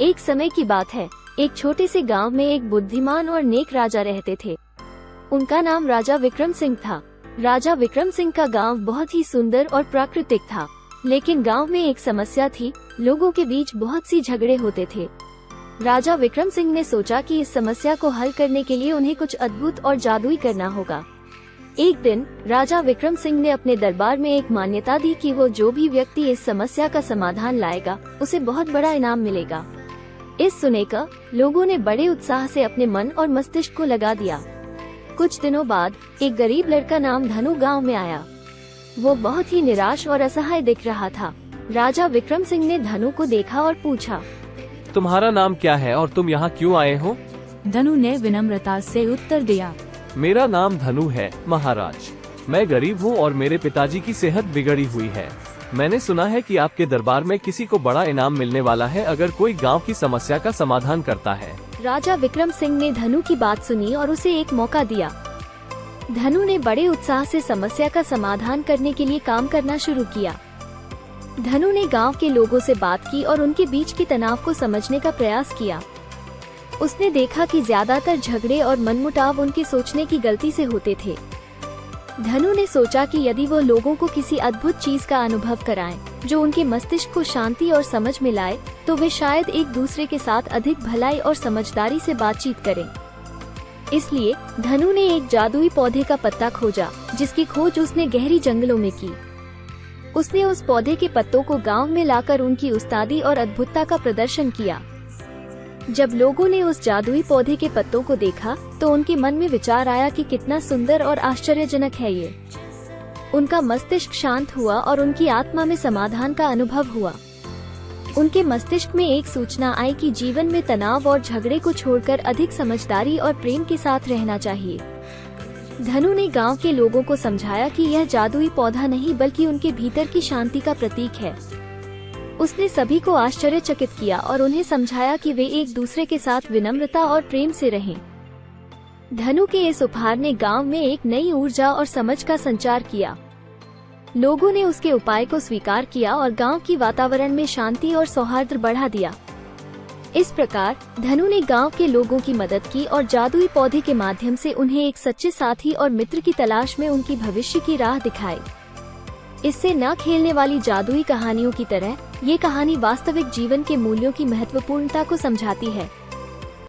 एक समय की बात है, एक छोटे से गांव में एक बुद्धिमान और नेक राजा रहते थे। उनका नाम राजा विक्रम सिंह था। राजा विक्रम सिंह का गांव बहुत ही सुंदर और प्राकृतिक था, लेकिन गांव में एक समस्या थी। लोगों के बीच बहुत सी झगड़े होते थे। राजा विक्रम सिंह ने सोचा कि इस समस्या को हल करने के लिए उन्हें कुछ अद्भुत और जादुई करना होगा। एक दिन राजा विक्रम सिंह ने अपने दरबार में एक मान्यता दी कि वो जो भी व्यक्ति इस समस्या का समाधान लाएगा, उसे बहुत बड़ा इनाम मिलेगा। इस सुनकर लोगों ने बड़े उत्साह से अपने मन और मस्तिष्क को लगा दिया। कुछ दिनों बाद एक गरीब लड़का नाम धनु गांव में आया। वो बहुत ही निराश और असहाय दिख रहा था। राजा विक्रम सिंह ने धनु को देखा और पूछा, तुम्हारा नाम क्या है और तुम यहाँ क्यों आए हो? धनु ने विनम्रता से उत्तर दिया, मेरा नाम धनु है महाराज। मैं गरीब हूँ और मेरे पिताजी की सेहत बिगड़ी हुई है। मैंने सुना है कि आपके दरबार में किसी को बड़ा इनाम मिलने वाला है अगर कोई गांव की समस्या का समाधान करता है। राजा विक्रम सिंह ने धनु की बात सुनी और उसे एक मौका दिया। धनु ने बड़े उत्साह से समस्या का समाधान करने के लिए काम करना शुरू किया। धनु ने गांव के लोगों से बात की और उनके बीच की तनाव को समझने का प्रयास किया। उसने देखा कि ज्यादातर झगड़े और मनमुटाव उनके सोचने की गलती से होते थे। धनु ने सोचा कि यदि वो लोगों को किसी अद्भुत चीज का अनुभव कराएं, जो उनके मस्तिष्क को शांति और समझ में लाए, तो वे शायद एक दूसरे के साथ अधिक भलाई और समझदारी से बातचीत करें। इसलिए धनु ने एक जादुई पौधे का पत्ता खोजा, जिसकी खोज उसने गहरी जंगलों में की। उसने उस पौधे के पत्तों को गांव में लाकर उनकी उस्तादी और अद्भुतता का प्रदर्शन किया। जब लोगों ने उस जादुई पौधे के पत्तों को देखा, तो उनके मन में विचार आया कि कितना सुंदर और आश्चर्यजनक है ये। उनका मस्तिष्क शांत हुआ और उनकी आत्मा में समाधान का अनुभव हुआ। उनके मस्तिष्क में एक सूचना आई कि जीवन में तनाव और झगड़े को छोड़कर अधिक समझदारी और प्रेम के साथ रहना चाहिए। धनु ने गांव के लोगों को समझाया कि यह जादुई पौधा नहीं बल्कि उनके भीतर की शांति का प्रतीक है। उसने सभी को आश्चर्यचकित किया और उन्हें समझाया कि वे एक दूसरे के साथ विनम्रता और प्रेम से रहें। धनु के इस उपहार ने गांव में एक नई ऊर्जा और समझ का संचार किया। लोगों ने उसके उपाय को स्वीकार किया और गांव की वातावरण में शांति और सौहार्द बढ़ा दिया। इस प्रकार धनु ने गांव के लोगों की मदद की और जादुई पौधे के माध्यम से उन्हें एक सच्चे साथी और मित्र की तलाश में उनकी भविष्य की राह दिखाई। इससे न खेलने वाली जादुई कहानियों की तरह ये कहानी वास्तविक जीवन के मूल्यों की महत्वपूर्णता को समझाती है।